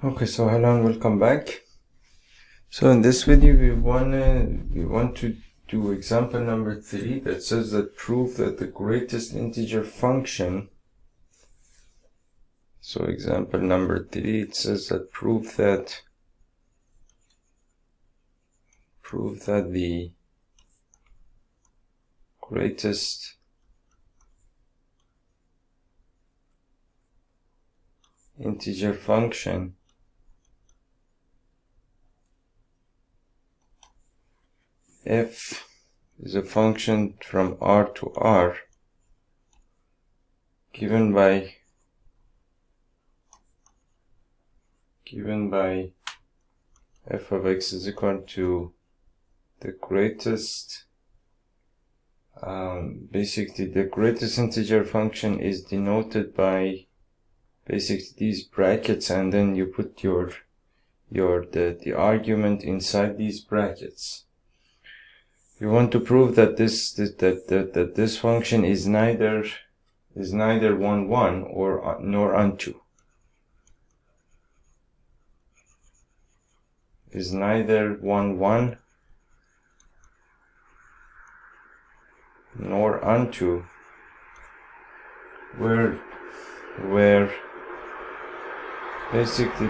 Okay, so hello and welcome back. So in this video we want to do example number 3 that says that prove that the greatest integer function. So example number 3, it says that prove that the greatest integer function f is a function from R to R given by f of x is equal to the greatest, basically the greatest integer function is denoted by basically these brackets, and then you put the argument inside these brackets. You want to prove that this function is neither 1 1 or nor unto. Is neither 1 1 nor unto, where basically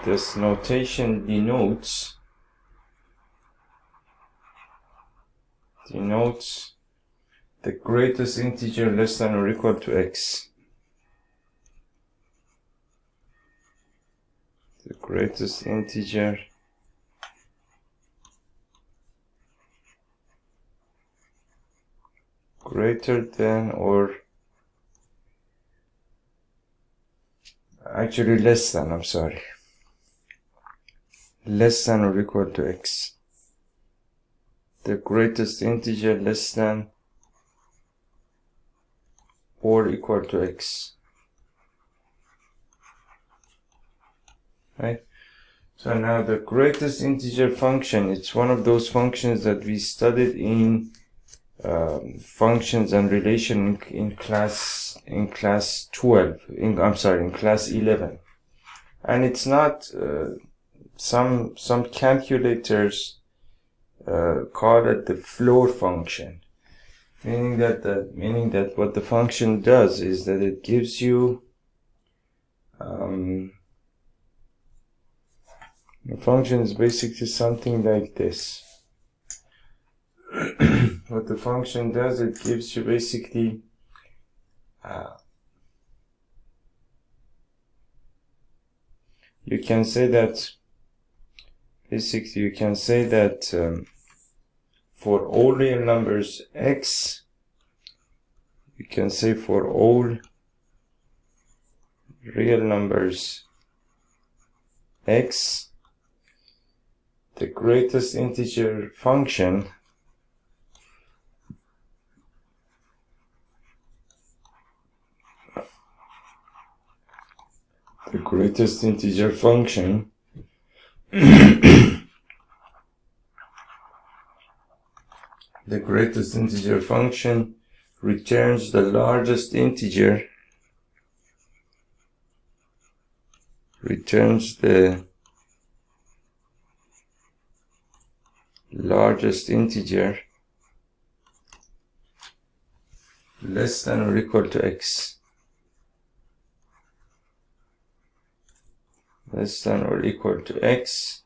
this notation denotes the greatest integer less than or equal to x. The greatest integer greater than or actually less than, less than or equal to x. The greatest integer less than or equal to x. Right? So now the greatest integer function, it's one of those functions that we studied in functions and relation in class 12, in class 11. And it's not, some calculators call it the floor function, meaning that what the function does is that it gives you the function is basically something like this. What the function does, it gives you basically you can say that for all real numbers x, you can say for all real numbers x, the greatest integer function the greatest integer function returns the largest integer, less than or equal to x. Less than or equal to x.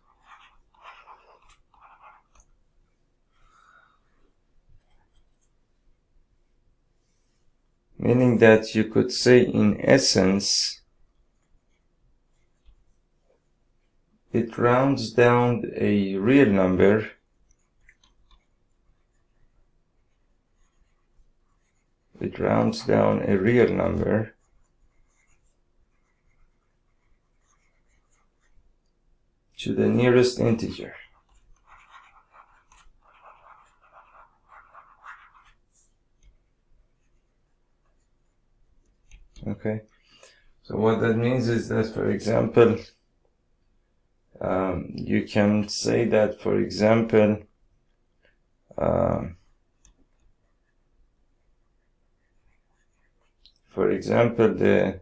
Meaning that you could say in essence it rounds down a real number to the nearest integer. Okay, so what that means is that, for example, you can say that, for example, the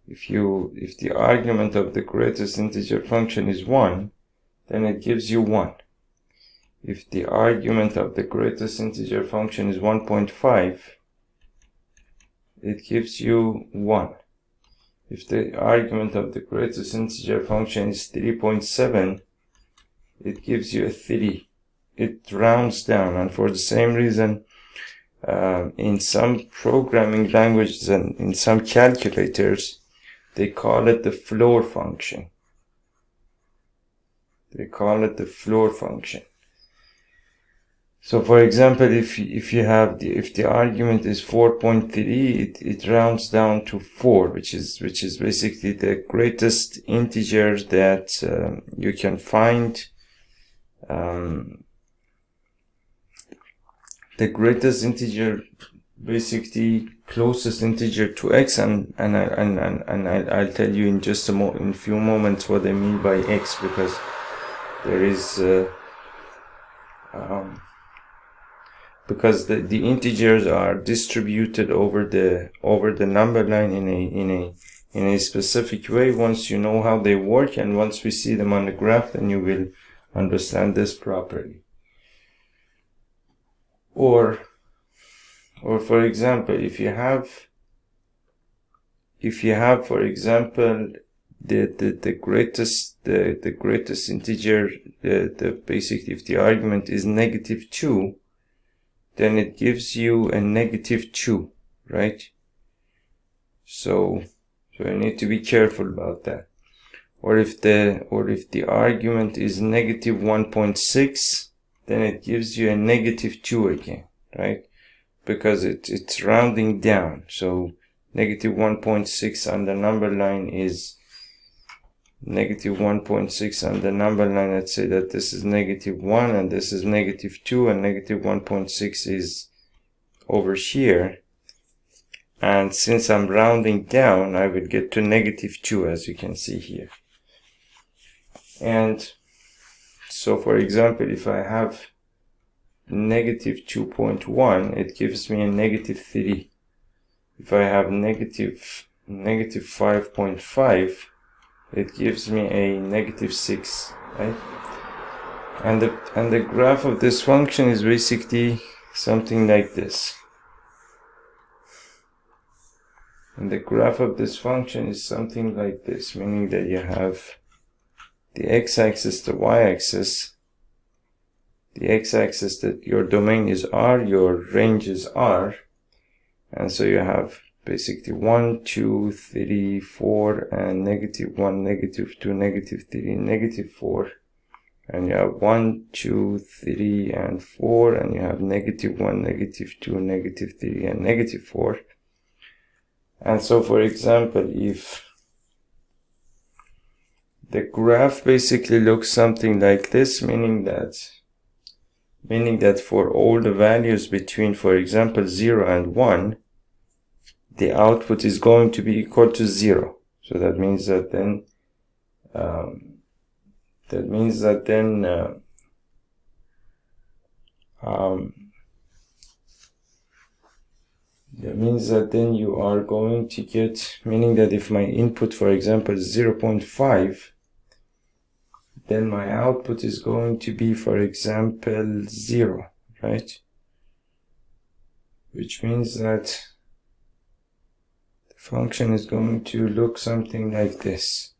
if the argument of the greatest integer function is 1, then it gives you 1. If the argument of the greatest integer function is 1.5, it gives you 1. If the argument of the greatest integer function is 3.7, it gives you a 3. It rounds down, and for the same reason, in some programming languages and in some calculators, they call it the floor function. They call it the floor function. So, for example, if the argument is 4.3, it rounds down to 4, which is basically the greatest integer that you can find. The greatest integer, basically closest integer to x, and I'll tell you in just in a few moments what I mean by x, because there is because the integers are distributed over the number line in a specific way. Once you know how they work, and once we see them on the graph, then you will understand this properly. Or for example, if you have for example the greatest integer, basically if the argument is -2, then it gives you a -2, right? So you need to be careful about that. Or if the argument is -1.6, then it gives you a -2 again, right? Because it's rounding down. So -1.6 on the number line is -1.6 on the number line. Let's say that this is -1 and this is -2, and -1.6 is over here. And since I'm rounding down, I will get to -2, as you can see here. And so, for example, if I have -2.1, it gives me a -3. If I have -5.5, it gives me a -6, right? And the graph of this function is basically something like this. And the graph of this function is something like this, meaning that you have the x-axis, the y-axis. The x-axis, that your domain is R, your range is R, and so you have basically 1, 2, 3, 4, and -1, -2, -3, -4, and you have 1, 2, 3, and 4, and you have -1, -2, -3, and -4. And so, for example, if the graph basically looks something like this, meaning that for all the values between, for example, 0 and 1, the output is going to be equal to 0. So that means that then you are going to get, meaning that if my input, for example, is 0.5, then my output is going to be, for example, 0, right? Which means that the function is going to look something like this.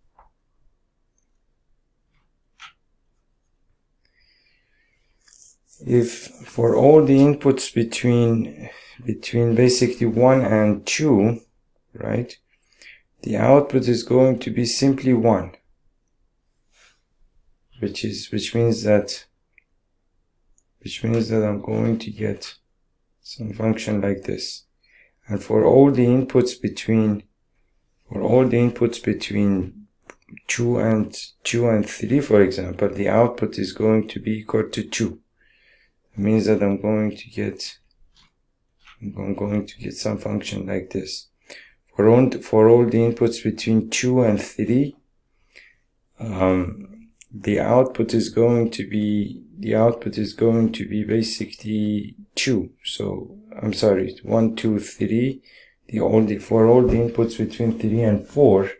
If for all the inputs between basically 1 and 2, right, the output is going to be simply 1. Which means that I'm going to get some function like this. And for all the inputs between 2 and 3, for example, the output is going to be equal to 2. It means that I'm going to get some function like this. For all the inputs between 2 and 3, the output is going to be basically 2. So I'm sorry, 1, 2, 3. for all the inputs between 3 and 4,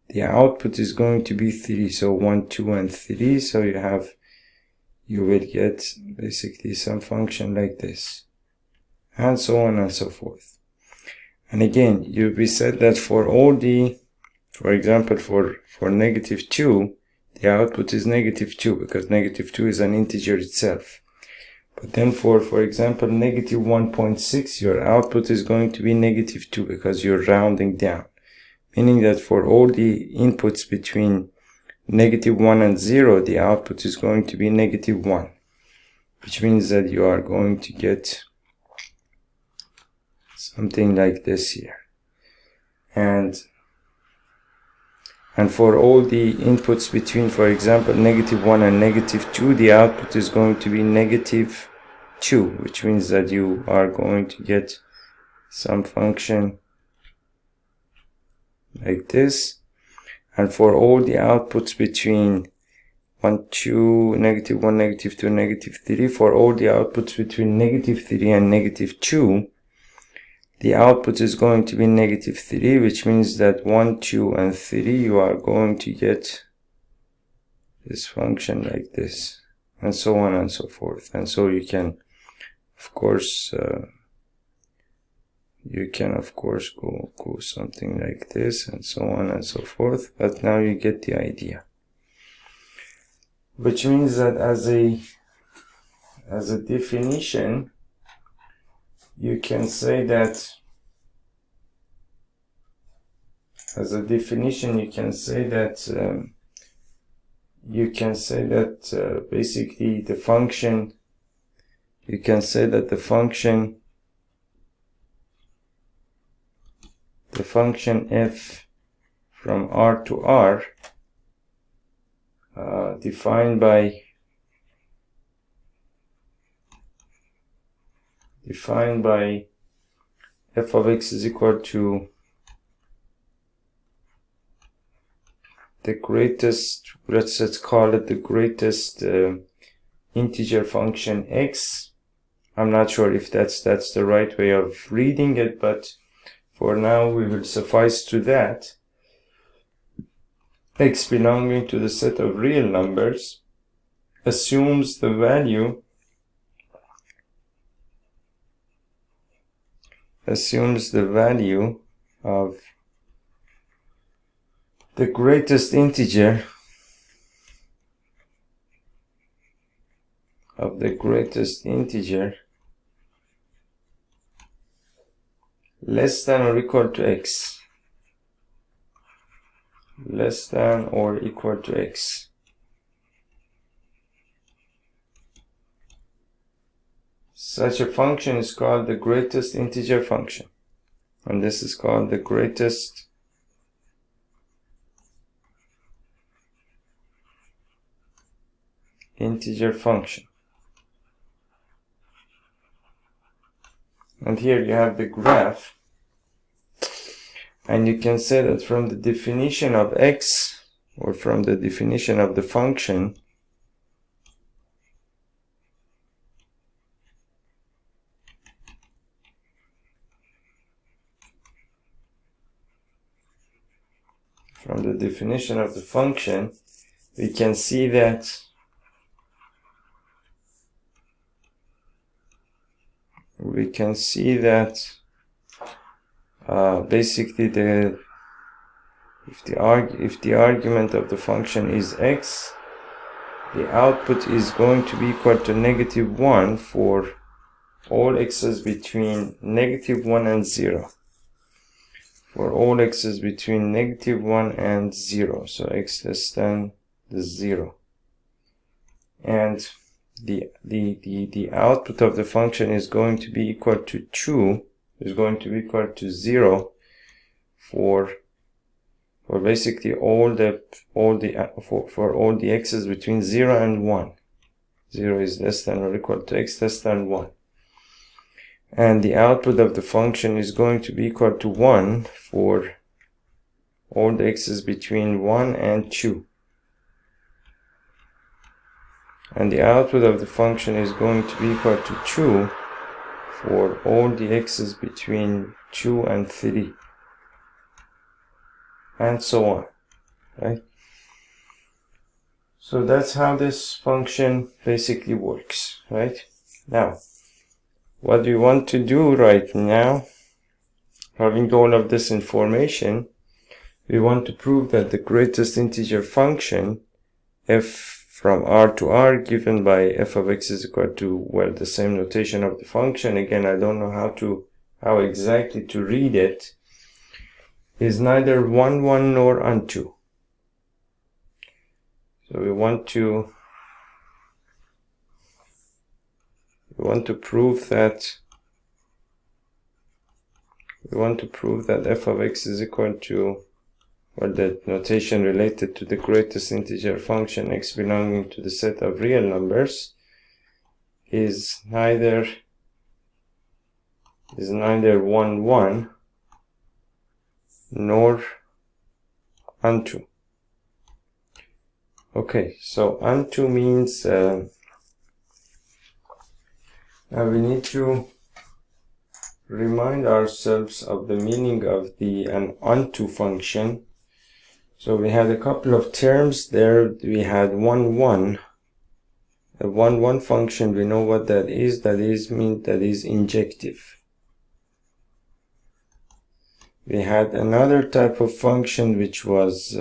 the output is going to be 3. So 1, 2, and 3. So you will get basically some function like this, and so on and so forth. And again, we said that for all the, for example, for -2, the output is -2 because -2 is an integer itself. But then for example, -1.6, your output is going to be -2 because you're rounding down. Meaning that for all the inputs between -1 and 0, the output is going to be -1. Which means that you are going to get something like this here. And for all the inputs between, for example, -1 and -2, the output is going to be -2, which means that you are going to get some function like this. And for all the outputs between 1, 2, -1, -2, -3, for all the outputs between -3 and -2, the output is going to be -3, which means that 1, 2, and 3, you are going to get this function like this, and so on and so forth. And so you can, of course, go something like this, and so on and so forth. But now you get the idea. Which means that as a definition, you can say that basically the function, you can say that the function f from R to R, defined by f of x is equal to the greatest, let's call it the greatest integer function x. I'm not sure if that's the right way of reading it, but for now we will suffice to that. X belonging to the set of real numbers assumes the value of the greatest integer less than or equal to x. Less than or equal to x. Such a function is called the greatest integer function, and this is called the greatest integer function. And here you have the graph, and you can say that from the definition of x, or from the definition of the function, we can see that basically if the argument of the function is x, the output is going to be equal to -1 for all x's between -1 and 0. For all x's between -1 and 0, so x less than the 0. And the output of the function is going to be equal to 2, is going to be equal to 0 for basically all the x's between 0 and 1. 0 is less than or equal to x less than 1. And the output of the function is going to be equal to 1 for all the x's between 1 and 2. And the output of the function is going to be equal to 2 for all the x's between 2 and 3, and so on, right? So that's how this function basically works, right? Now, what we want to do right now, having all of this information, we want to prove that the greatest integer function, f from r to r, given by f of x is equal to, well, the same notation of the function. Again, I don't know how exactly to read it, is neither 1, 1 nor onto. So we want to prove that f of x is equal to, well, the notation related to the greatest integer function x belonging to the set of real numbers is neither 1, 1 nor onto. Okay, so onto means we need to remind ourselves of the meaning of an onto function. So we had a couple of terms there. We had 1, 1. A 1, 1 function, we know what that is. That is injective. We had another type of function which was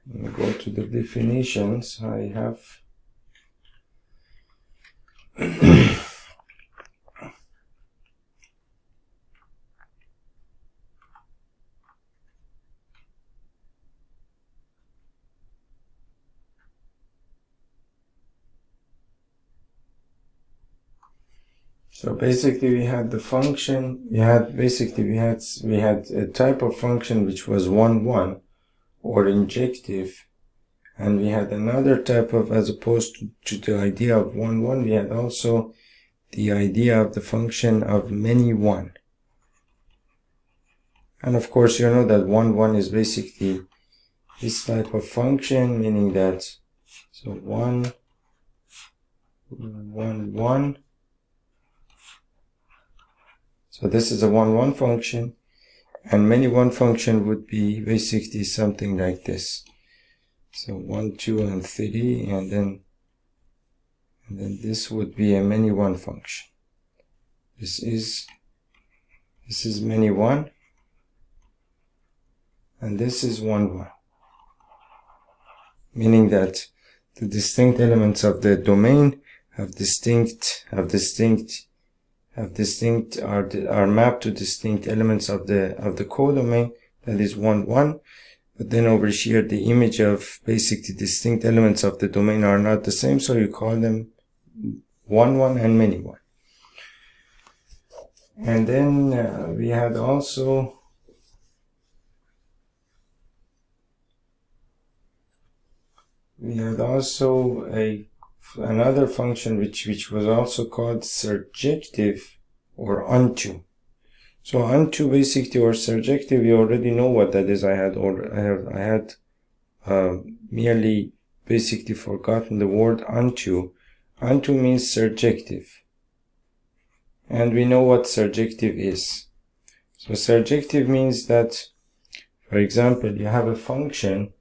let me go to the definitions. I have so basically we had the function, we had a type of function which was 1, 1 or injective, and we had another type of, as opposed to the idea of 1, 1, we had also the idea of the function of many 1. And of course you know that 1, 1 is basically this type of function, meaning that, so 1, 1, 1. So this is a 1, 1 function, and many 1 function would be basically something like this. So 1, 2, and 3, and then this would be a many 1 function. This is many 1, and this is 1, 1. Meaning that the distinct elements of the domain are mapped to distinct elements of the codomain, that is 1, 1. But then over here the image of basically distinct elements of the domain are not the same, so you call them 1, 1 and many 1. And then we had also another function which was also called surjective or onto. So onto basically, or surjective, we already know what that is. I had merely basically forgotten the word onto. Onto means surjective, and we know what surjective is. So surjective means that, for example, you have a function,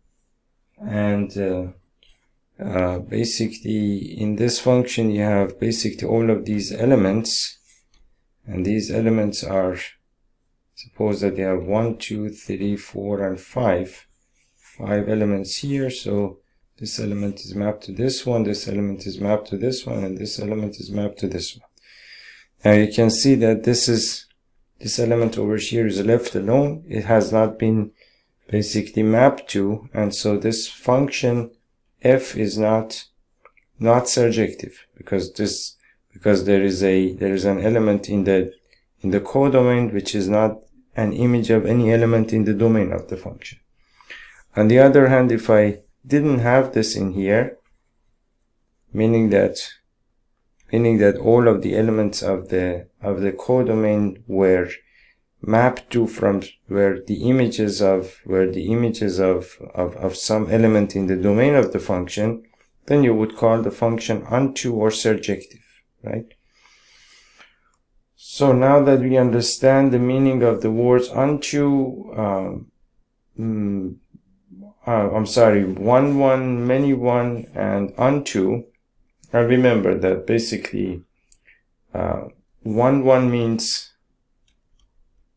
and basically in this function you have basically all of these elements, and these elements are, suppose that you have 1, 2, 3, 4, and 5 elements here. So this element is mapped to this one, this element is mapped to this one, and this element is mapped to this one. Now you can see that this element over here is left alone. It has not been basically mapped to, and so this function f is not surjective, because there is an element in the codomain which is not an image of any element in the domain of the function. On the other hand, if I didn't have this in here, meaning that all of the elements of the codomain were map to from where the images of some element in the domain of the function, then you would call the function onto or surjective, right? So now that we understand the meaning of the words onto, one, many one, and onto, and remember that basically one means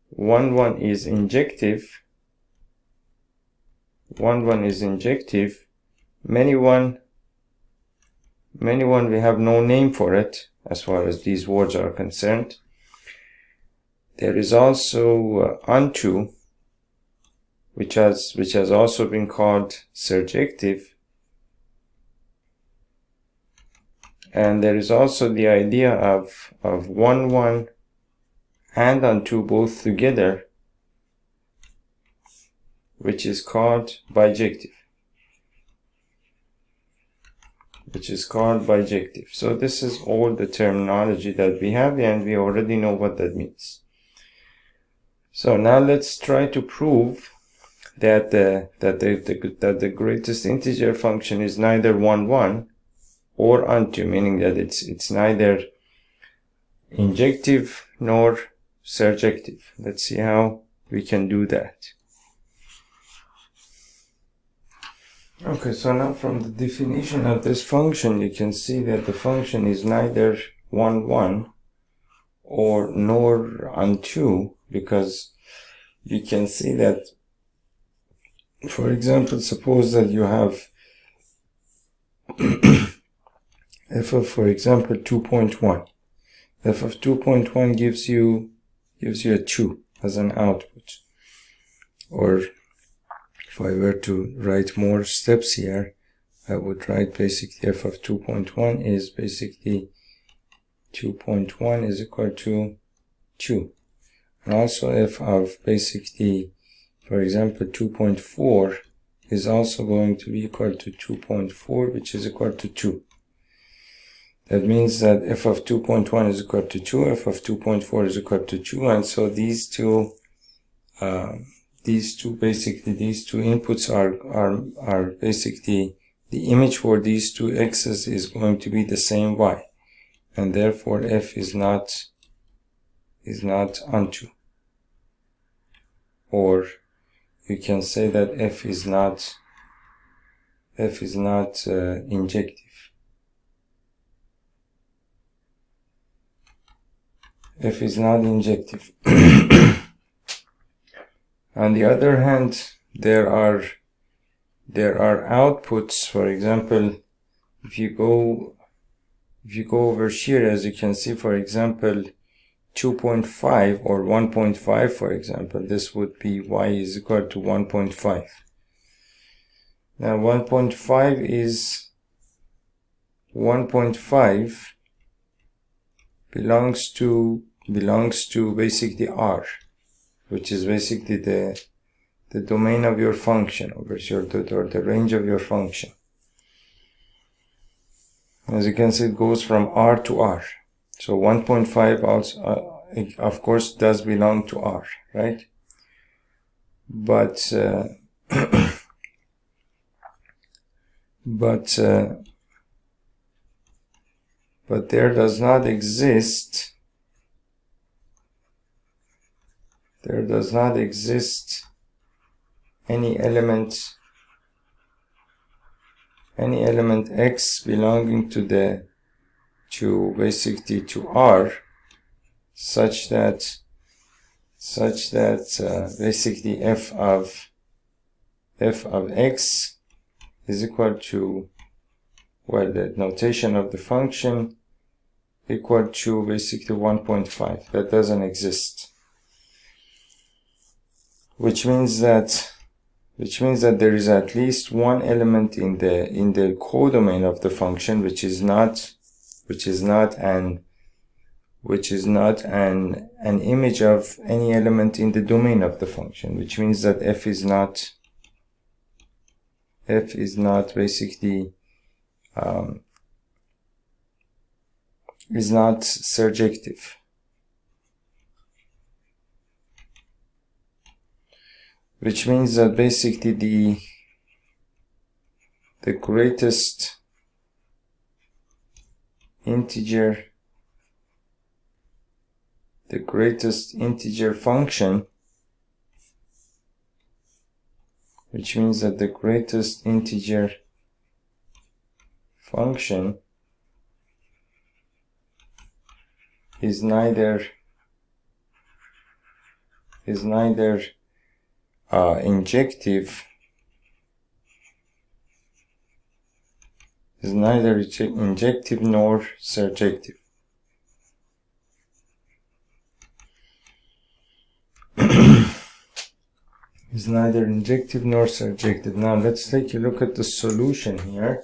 one is injective, many one we have no name for it as far as these words are concerned. There is also onto, which has also been called surjective, and there is also the idea of one and onto both together, which is called bijective. So this is all the terminology that we have, and we already know what that means. So now let's try to prove that the greatest integer function is neither 1 or onto, meaning that it's neither injective nor surjective. Let's see how we can do that. Okay, so now from the definition of this function, you can see that the function is neither 1 or nor onto, because you can see that, for example, suppose that you have f of, for example, 2.1. f of 2.1 gives you a 2 as an output. Or if I were to write more steps here, I would write basically f of 2.1 is basically 2.1 is equal to 2. And also f of basically, for example, 2.4 is also going to be equal to 2.4, which is equal to 2. That means that f of 2.1 is equal to 2, f of 2.4 is equal to 2, and so these two inputs are basically the image for these two x's is going to be the same y, and therefore f is not onto. Or you can say that f is not injective. F is not injective. On the other hand, there are outputs. For example, if you go over here, as you can see, for example, 2.5 or 1.5, for example, this would be y is equal to 1.5. Now 1.5 belongs to basically R, which is basically the domain of your function, or the range of your function. As you can see, it goes from R to R. So 1.5 also, of course, does belong to R, right? But there does not exist any element x belonging to R such that basically f of x is equal to, well, the notation of the function equal to basically 1.5. That doesn't exist. Which means that there is at least one element in the codomain of the function which is not an image of any element in the domain of the function, which means that f is not basically is not surjective. which means that basically the greatest integer function, which means that the greatest integer function is neither injective nor surjective. Is neither injective nor surjective. Now let's take a look at the solution here.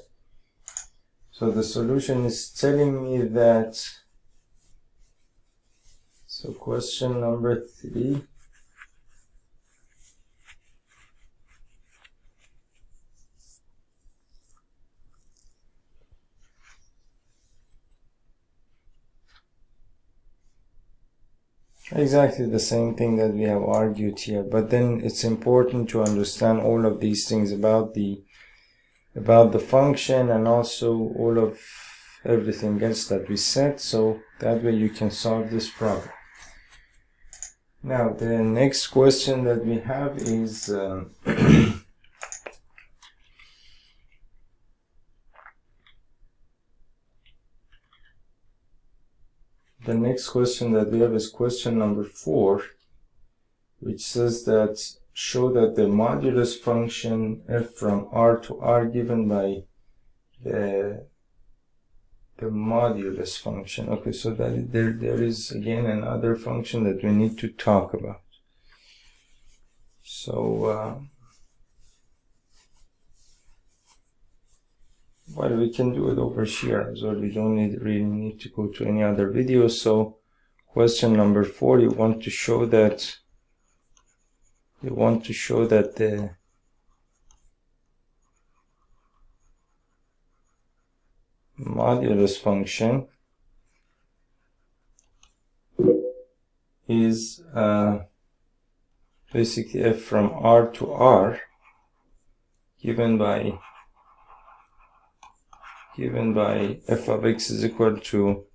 So the solution is telling me that, so question number 3, exactly the same thing that we have argued here, but then it's important to understand all of these things about the function and also all of everything else that we said, so that way you can solve this problem. Now the next question that we have is the next question that we have is question number 4, which says that show that the modulus function f from R to R given by the modulus function. Okay, so that there is again another function that we need to talk about. So well, we can do it over here as well. We don't really need to go to any other video. So question number 4, you want to show that the modulus function is basically f from R to R given by f of x is equal to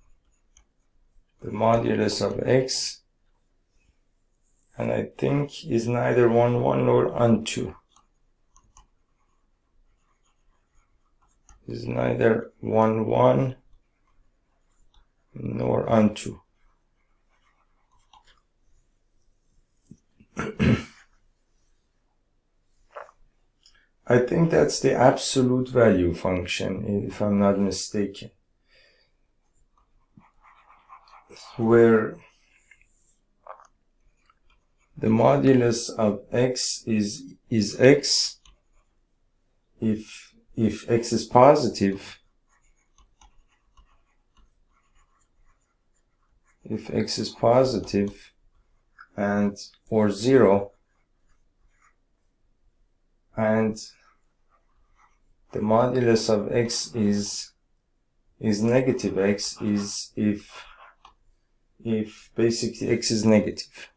the modulus of x, and I think is neither 1, 1 nor unto. Is neither 1, 1 nor unto. I think that's the absolute value function, if I'm not mistaken, where the modulus of x is x if x is positive, and or 0, and the modulus of x is negative x is if basically x is negative.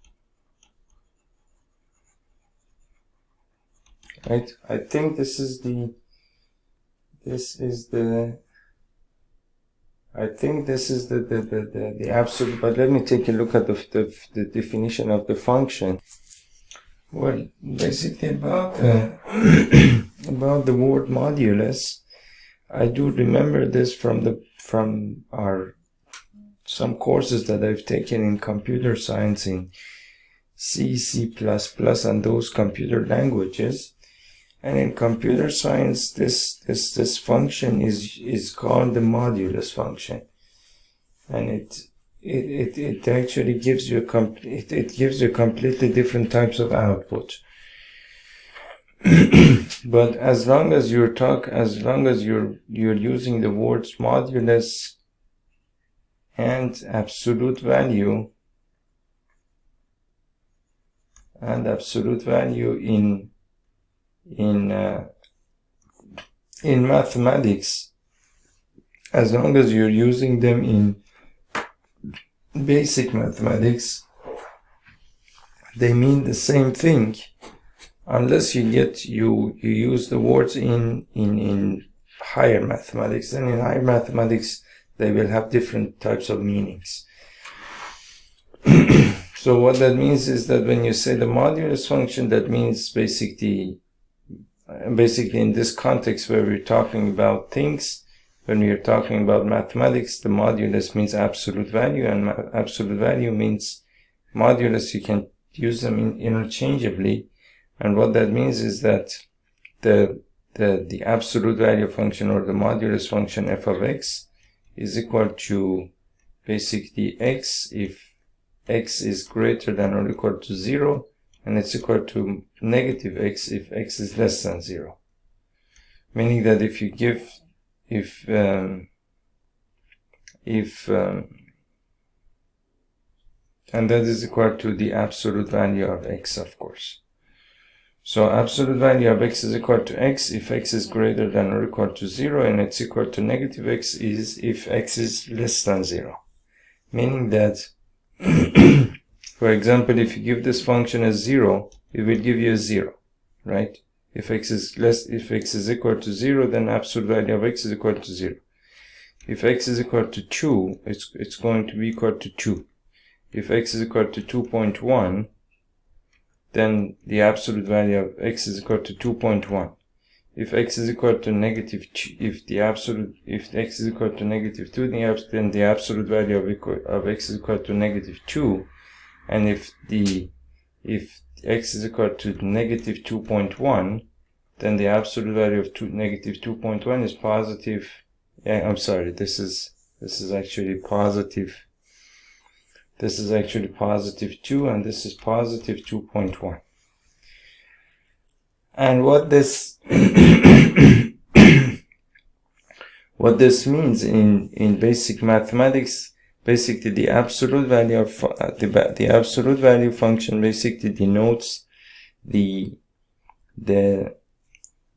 Right? I think this is the absolute, but let me take a look at the definition of the function. Well, basically about about the word modulus, I do remember this from some courses that I've taken in computer science in C, C++, and those computer languages. And in computer science, this function is called the modulus function, and it actually gives you completely different types of output. But as long as you're using the words modulus and absolute value in mathematics, as long as you're using them in basic mathematics, they mean the same thing. unless you use the words in higher mathematics. Then in higher mathematics, they will have different types of meanings. So what that means is that when you say the modulus function, that means basically in this context where we're talking about things, when we are talking about mathematics, the modulus means absolute value, and absolute value means modulus. You can use them interchangeably, and what that means is that the absolute value function, or the modulus function f of x, is equal to basically x if x is greater than or equal to 0, and it's equal to negative x if x is less than 0. Meaning that if you give, and that is equal to the absolute value of x, of course. So absolute value of x is equal to x if x is greater than or equal to 0, and it's equal to negative x is if x is less than 0. Meaning that, for example, if you give this function as 0, it will give you a 0, right? If x is equal to 0, then absolute value of x is equal to 0. If x is equal to 2, it's going to be equal to 2. If x is equal to 2.1, then the absolute value of x is equal to 2.1. If x is equal to negative 2, if x is equal to negative 2, then the absolute value of x is equal to negative 2. And if x is equal to negative 2.1, then the absolute value of negative 2.1 is positive. I'm sorry, this is actually positive. This is actually positive 2, and this is positive 2.1. And what this what this means in basic mathematics, basically the absolute value of the absolute value function basically denotes the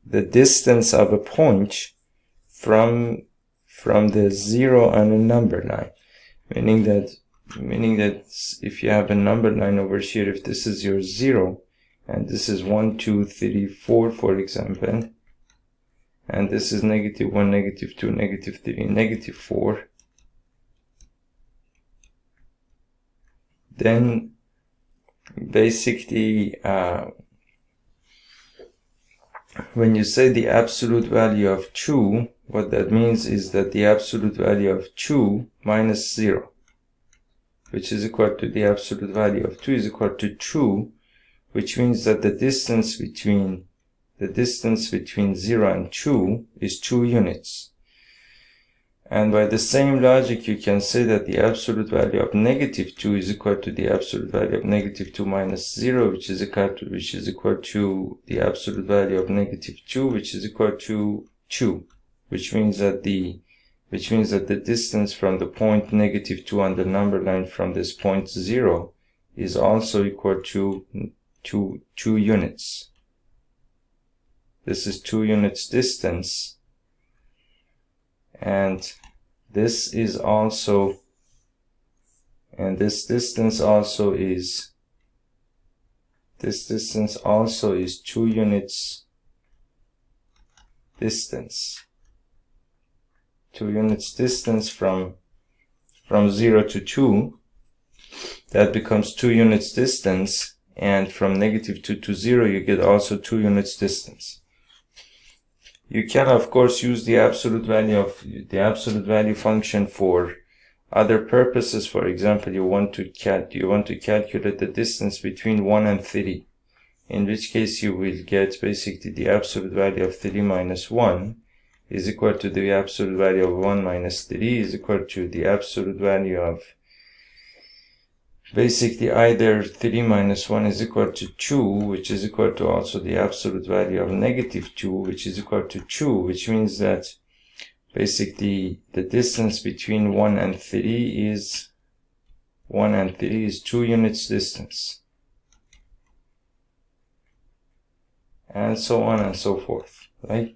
distance of a point from the 0 on a number line, meaning that if you have a number line over here, if this is your 0, and this is 1, 2, 3, 4, for example, and this is negative 1, negative 2, negative 3, negative 4, then basically when you say the absolute value of 2, what that means is that the absolute value of 2 minus 0, which is equal to the absolute value of 2, is equal to 2, which means that the distance between 0 and 2 is 2 units. And by the same logic, you can say that the absolute value of negative 2 is equal to the absolute value of negative 2 minus 0, which is equal to the absolute value of negative 2, which is equal to 2, which means that the distance from the point negative 2 on the number line from this point 0 is also equal to 2 units. This is 2 units distance, and this is also, and this distance also is 2 units distance. 2 units distance from 0 to 2, that becomes 2 units distance, and from negative 2 to 0 you get also 2 units distance. You can of course use the absolute value function for other purposes. For example, you want to calculate the distance between 1 and 3, in which case you will get basically the absolute value of 3 minus 1 is equal to the absolute value of 1 minus 3 is equal to the absolute value of basically either 3 minus 1 is equal to 2, which is equal to also the absolute value of negative 2, which is equal to 2, which means that basically the distance between 1 and 3 is 2 units distance, and so on and so forth, right?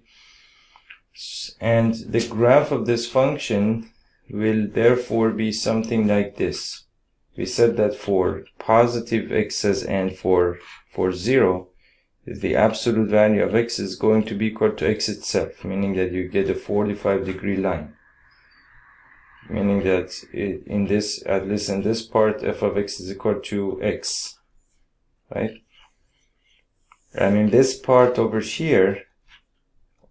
And the graph of this function will therefore be something like this. We said that for positive x's and for 0, the absolute value of x is going to be equal to x itself, meaning that you get a 45-degree line. Meaning that in this, at least in this part, f of x is equal to x, right? And in this part over here,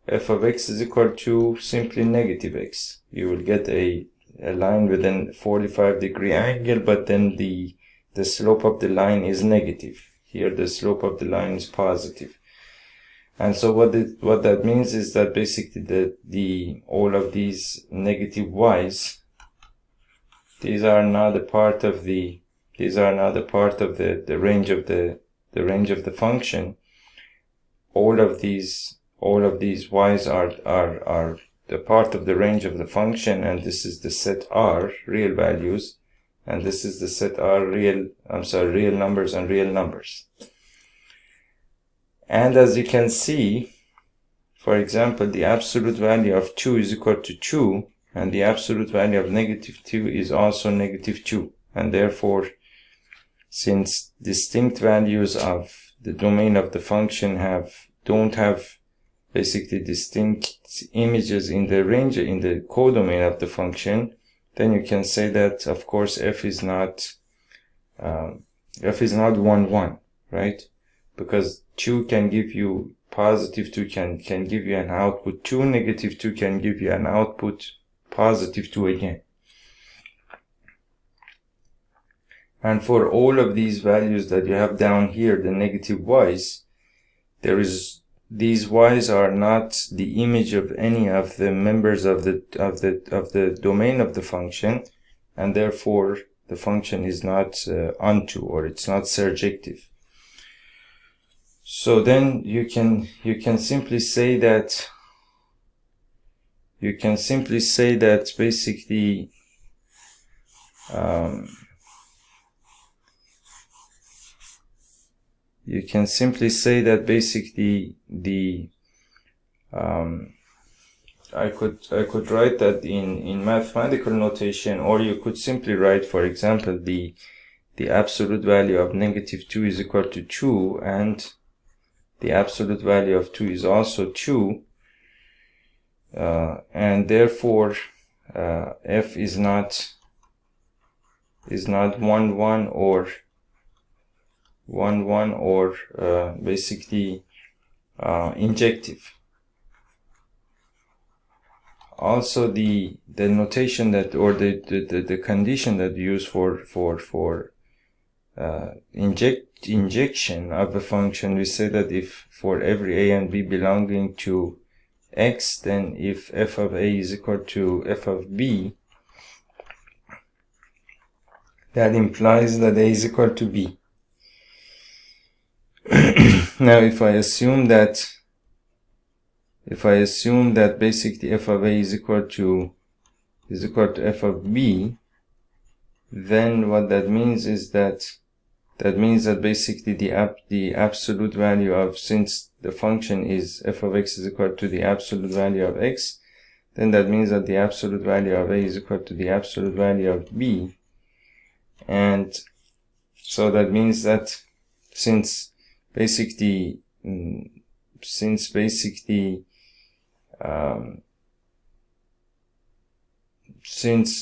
f of x is equal to simply negative x. You will get a line with a 45-degree angle, but then the slope of the line is negative. Here the slope of the line is positive. And so what that means is that basically all of these negative y's, these are not a part of the range of the function. All of these y's are the part of the range of the function, and this is the set R, real values, and this is the set R, real numbers and real numbers. And as you can see, for example, the absolute value of 2 is equal to 2, and the absolute value of negative 2 is also negative 2. And therefore, since distinct values of the domain of the function don't have basically distinct images in the range, in the codomain of the function, then you can say that, of course, f is not 1, 1, right? Because 2 can give you positive 2 can give you an output 2, negative 2 can give you an output positive 2 again. And for all of these values that you have down here, the negative y's, these y's are not the image of any of the members of the domain of the function, and therefore the function is not onto, or it's not surjective. So then you can simply say that basically you can simply say that basically I could write that in mathematical notation, or you could simply write, for example, the absolute value of negative 2 is equal to 2, and the absolute value of 2 is also 2, and therefore f is not 1, 1 or 1, 1 or basically injective. Also, the notation that, or the condition that you use for injection of a function, we say that if for every a and b belonging to x, then if f of a is equal to f of b, that implies that a is equal to b. Now, if I assume that basically f of a is equal to f of b, then what that means is that basically the absolute value of, since the function is f of x is equal to the absolute value of x, then that means that the absolute value of a is equal to the absolute value of b. And so that means that since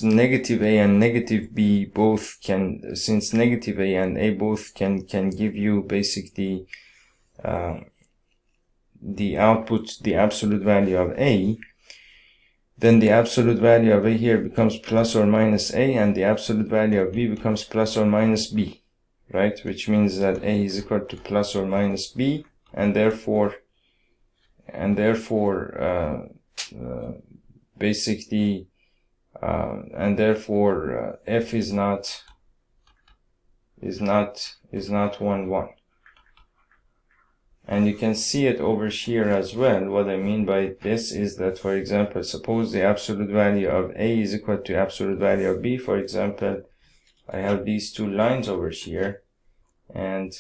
negative a and negative b both can, since negative a and a both can give you basically the output, the absolute value of a, then the absolute value of a here becomes plus or minus a, and the absolute value of b becomes plus or minus b, right? Which means that a is equal to plus or minus b, and therefore f is not 1, 1. And you can see it over here as well. What I mean by this is that, for example, suppose the absolute value of a is equal to absolute value of b. For example, I have these two lines over here, and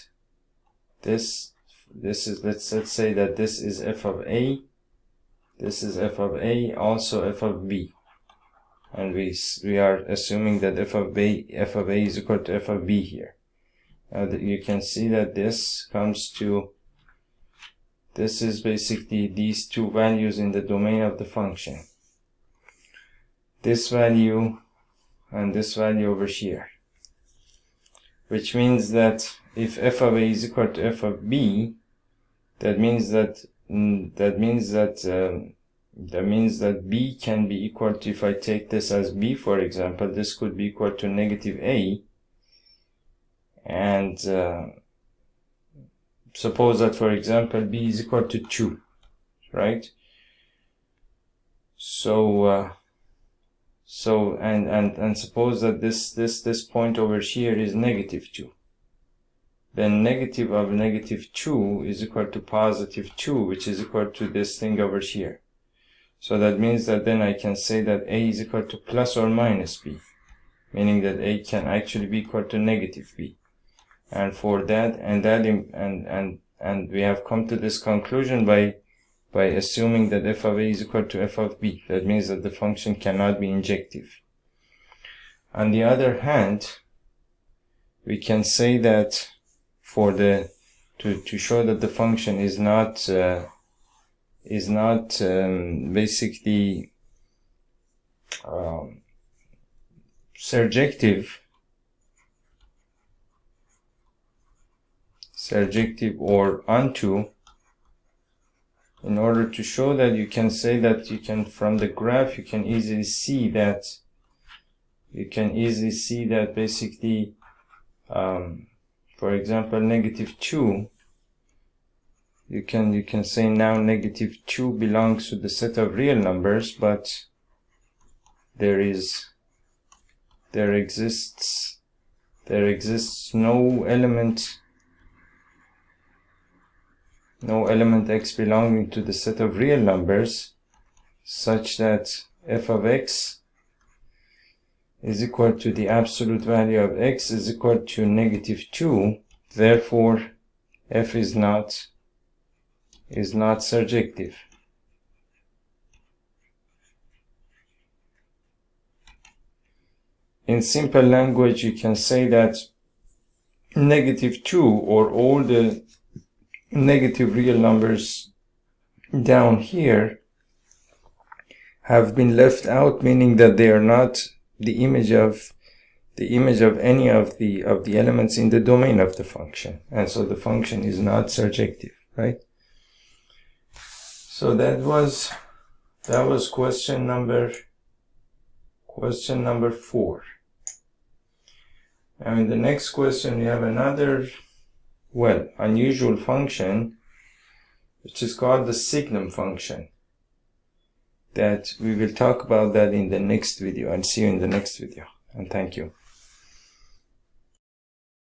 this is, let's say that this is f of a, this is f of a, also f of b, and we are assuming that f of a is equal to f of b here. Now that you can see that this comes to This is basically these two values in the domain of the function. This value and this value over here. Which means that if f of a is equal to f of b, that means that b can be equal to, if I take this as b, for example, this could be equal to negative a, and suppose that, for example, b is equal to 2, right? So and suppose that this point over here is negative 2. Then negative of negative 2 is equal to positive 2, which is equal to this thing over here. So that means that then I can say that a is equal to plus or minus b, meaning that a can actually be equal to negative b. And for that, and we have come to this conclusion by assuming that f of a is equal to f of b. That means that the function cannot be injective. On the other hand, we can say that for to show that the function is not basically surjective or onto, in order to show that, you can say that you can, from the graph, you can easily see that basically, for example, negative 2, you can say now negative 2 belongs to the set of real numbers, but there exists no element x belonging to the set of real numbers, such that f of x is equal to the absolute value of x is equal to negative 2. Therefore, f is not surjective. In simple language, you can say that negative 2, or all the negative real numbers down here, have been left out, meaning that they are not the image of any of the elements in the domain of the function, and so the function is not surjective, right? So that was question number 4. Now in the next question we have another, well, unusual function, which is called the signum function, that we will talk about that in the next video, and see you in the next video, and thank you.